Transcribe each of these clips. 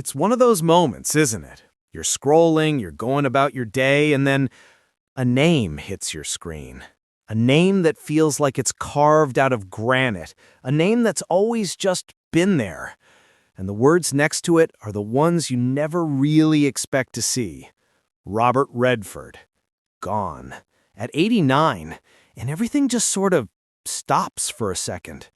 It's one of those moments, isn't it? You're scrolling, you're going about your day, and then a name hits your screen. A name that feels like it's carved out of granite. A name that's always just been there. And the words next to it are the ones you never really expect to see. Robert Redford. Gone. At 89, and everything just sort of stops for a second.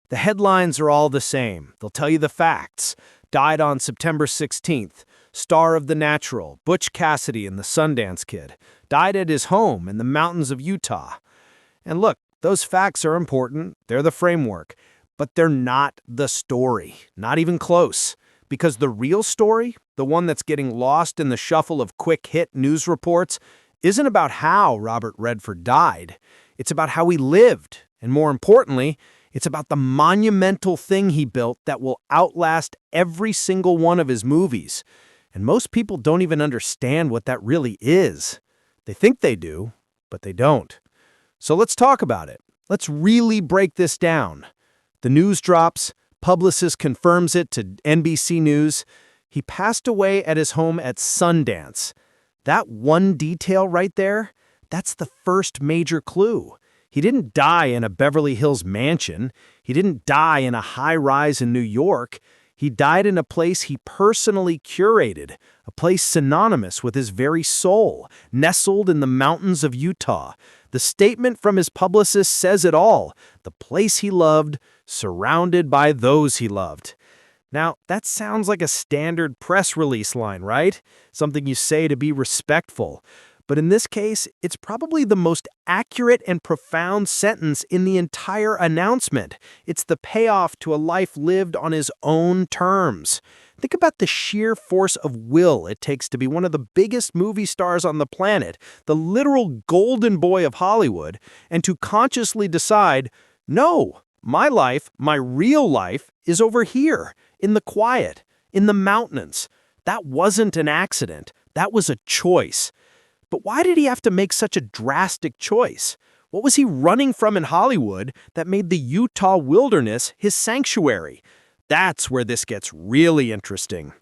The headlines are all the same. They'll tell you the facts. Died on September 16th. Star of The Natural, Butch Cassidy and the Sundance Kid. Died at his home in the mountains of Utah. And look, those facts are important. They're the framework. But they're not the story. Not even close. Because the real story, the one that's getting lost in the shuffle of quick-hit news reports, isn't about how Robert Redford died. It's about how he lived. And more importantly, it's about the monumental thing he built that will outlast every single one of his movies. And most people don't even understand what that really is. They think they do, but they don't. So let's talk about it. Let's really break this down. The news drops, publicist confirms it to NBC News. He passed away at his home at Sundance. That one detail right there, that's the first major clue. He didn't die in a Beverly Hills mansion. He didn't die in a high-rise in New York. He died in a place he personally curated, a place synonymous with his very soul, nestled in the mountains of Utah. The statement from his publicist says it all. The place he loved, surrounded by those he loved. Now, that sounds like a standard press release line, right? Something you say to be respectful. But in this case, it's probably the most accurate and profound sentence in the entire announcement. It's the payoff to a life lived on his own terms. Think about the sheer force of will it takes to be one of the biggest movie stars on the planet, the literal golden boy of Hollywood, and to consciously decide, no, my life, my real life, is over here, in the quiet, in the mountains. That wasn't an accident. That was a choice. But why did he have to make such a drastic choice? What was he running from in Hollywood that made the Utah wilderness his sanctuary? That's where this gets really interesting.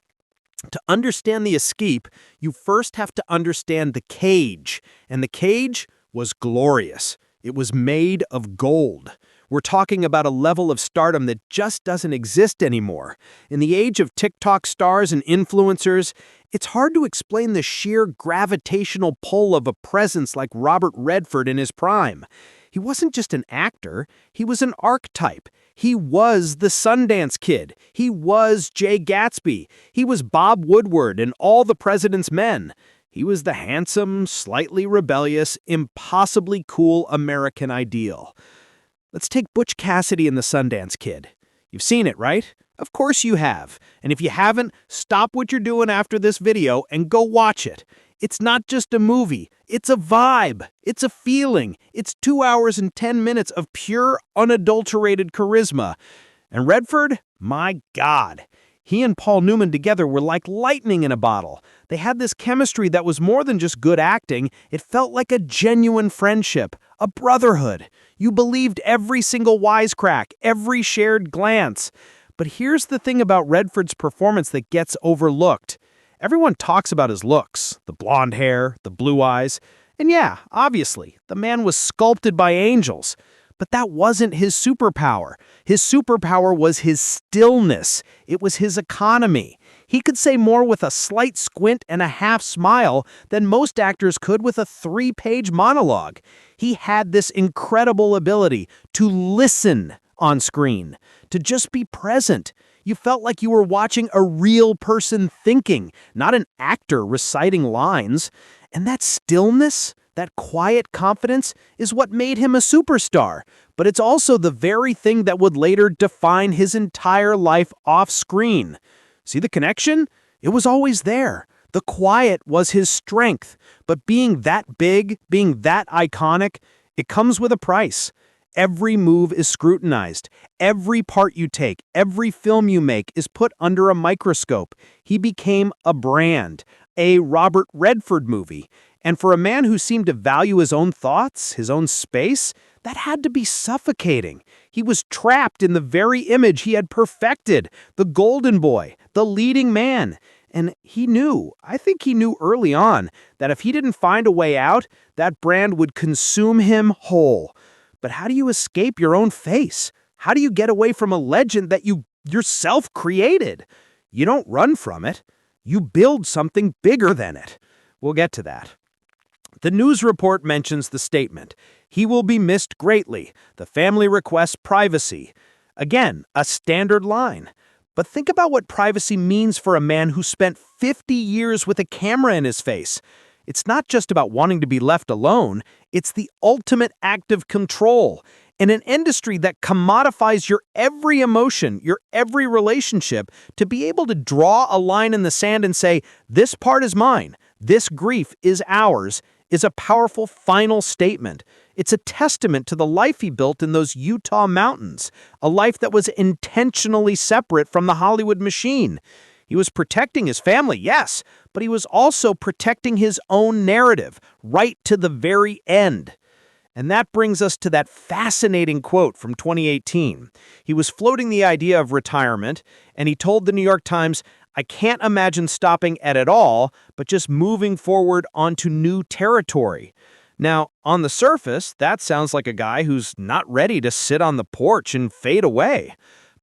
To understand the escape, you first have to understand the cage. And the cage was glorious. It was made of gold. We're talking about a level of stardom that just doesn't exist anymore. In the age of TikTok stars and influencers, it's hard to explain the sheer gravitational pull of a presence like Robert Redford in his prime. He wasn't just an actor, he was an archetype. He was the Sundance Kid. He was Jay Gatsby. He was Bob Woodward and All the President's Men. He was the handsome, slightly rebellious, impossibly cool American ideal. Let's take Butch Cassidy and the Sundance Kid. You've seen it, right? Of course you have. And if you haven't, stop what you're doing after this video and go watch it. It's not just a movie. It's a vibe. It's a feeling. It's 2 hours and 10 minutes of pure, unadulterated charisma. And Redford? My God. He and Paul Newman together were like lightning in a bottle. They had this chemistry that was more than just good acting. It felt like a genuine friendship, a brotherhood. You believed every single wisecrack, every shared glance. But here's the thing about Redford's performance that gets overlooked. Everyone talks about his looks, the blonde hair, the blue eyes. And yeah, obviously, the man was sculpted by angels. But that wasn't his superpower. His superpower was his stillness. It was his economy. He could say more with a slight squint and a half smile than most actors could with a 3-page monologue. He had this incredible ability to listen on screen, to just be present. You felt like you were watching a real person thinking, not an actor reciting lines. And that stillness, that quiet confidence, is what made him a superstar. But it's also the very thing that would later define his entire life off-screen. See the connection? It was always there. The quiet was his strength. But being that big, being that iconic, it comes with a price. Every move is scrutinized. Every part you take, every film you make is put under a microscope. He became a brand, a Robert Redford movie. And for a man who seemed to value his own thoughts, his own space, That had to be suffocating. He was trapped in the very image he had perfected, the golden boy, the leading man. And I think he knew early on, that if he didn't find a way out, that brand would consume him whole. But how do you escape your own face? How do you get away from a legend that you yourself created? You don't run from it. You build something bigger than it. We'll get to that. The news report mentions the statement, "He will be missed greatly. The family requests privacy." Again, a standard line. But think about what privacy means for a man who spent 50 years with a camera in his face. It's not just about wanting to be left alone, it's the ultimate act of control. In an industry that commodifies your every emotion, your every relationship, to be able to draw a line in the sand and say, this part is mine, this grief is ours, is a powerful final statement. It's a testament to the life he built in those Utah mountains, a life that was intentionally separate from the Hollywood machine. He was protecting his family, yes, but he was also protecting his own narrative, right to the very end. And that brings us to that fascinating quote from 2018. He was floating the idea of retirement, and he told the New York Times, "I can't imagine stopping at it all, but just moving forward onto new territory." Now, on the surface, that sounds like a guy who's not ready to sit on the porch and fade away.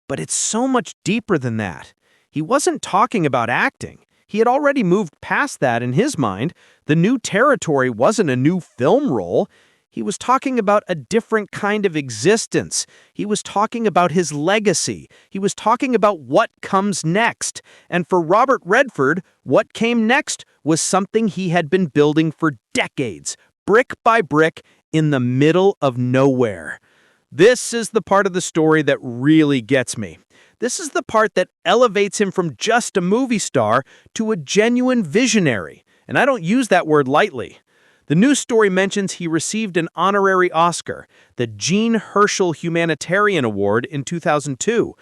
But it's so much deeper than that. He wasn't talking about acting. He had already moved past that in his mind. The new territory wasn't a new film role. He was talking about a different kind of existence. He was talking about his legacy. He was talking about what comes next. And for Robert Redford, what came next was something he had been building for decades, brick by brick, in the middle of nowhere. This is the part of the story that really gets me. This is the part that elevates him from just a movie star to a genuine visionary. And I don't use that word lightly. The news story mentions he received an honorary Oscar, the Jean Herschel Humanitarian Award in 2002,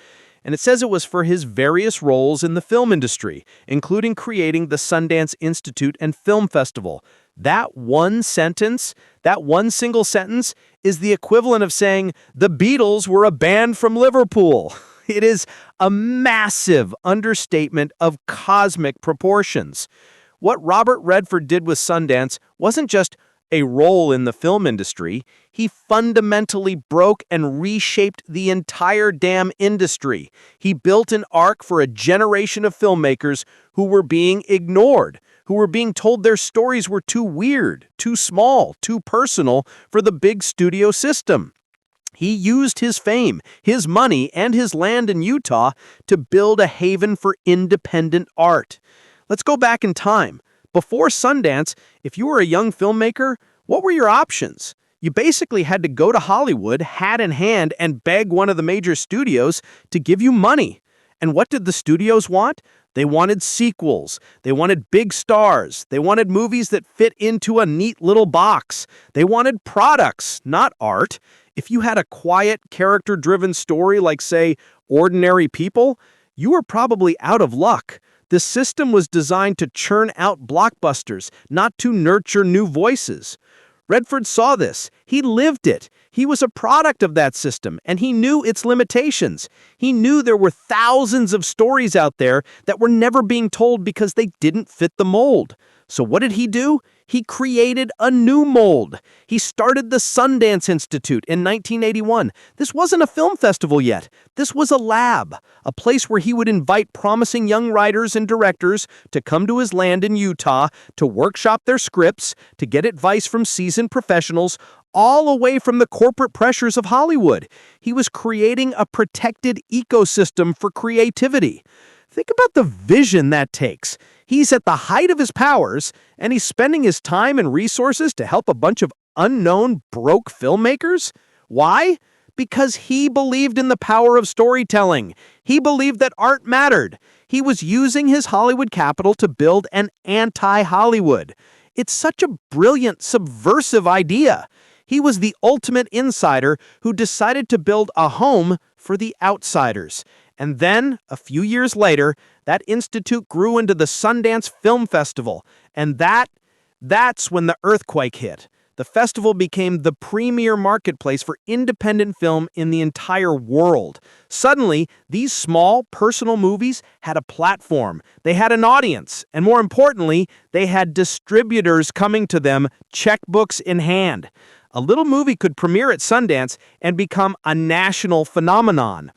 and it says it was for his various roles in the film industry, including creating the Sundance Institute and Film Festival. That one sentence, that one single sentence, is the equivalent of saying the Beatles were a band from Liverpool. It is a massive understatement of cosmic proportions. What Robert Redford did with Sundance wasn't just a role in the film industry. He fundamentally broke and reshaped the entire damn industry. He built an arc for a generation of filmmakers who were being ignored, who were being told their stories were too weird, too small, too personal for the big studio system. He used his fame, his money, and his land in Utah to build a haven for independent art. Let's go back in time. Before Sundance, if you were a young filmmaker, what were your options? You basically had to go to Hollywood, hat in hand, and beg one of the major studios to give you money. And what did the studios want? They wanted sequels. They wanted big stars. They wanted movies that fit into a neat little box. They wanted products, not art. If you had a quiet, character-driven story like, say, Ordinary People, you were probably out of luck. The system was designed to churn out blockbusters, not to nurture new voices. Redford saw this. He lived it. He was a product of that system, and he knew its limitations. He knew there were thousands of stories out there that were never being told because they didn't fit the mold. So what did he do? He created a new mold. He started the Sundance Institute in 1981. This wasn't a film festival yet. This was a lab, a place where he would invite promising young writers and directors to come to his land in Utah to workshop their scripts, to get advice from seasoned professionals, all away from the corporate pressures of Hollywood. He was creating a protected ecosystem for creativity. Think about the vision that takes. He's at the height of his powers, and he's spending his time and resources to help a bunch of unknown, broke filmmakers? Why? Because he believed in the power of storytelling. He believed that art mattered. He was using his Hollywood capital to build an anti-Hollywood. It's such a brilliant, subversive idea. He was the ultimate insider who decided to build a home for the outsiders. And then, a few years later, that institute grew into the Sundance Film Festival. And that's when the earthquake hit. The festival became the premier marketplace for independent film in the entire world. Suddenly, these small, personal movies had a platform, they had an audience, and more importantly, they had distributors coming to them, checkbooks in hand. A little movie could premiere at Sundance and become a national phenomenon.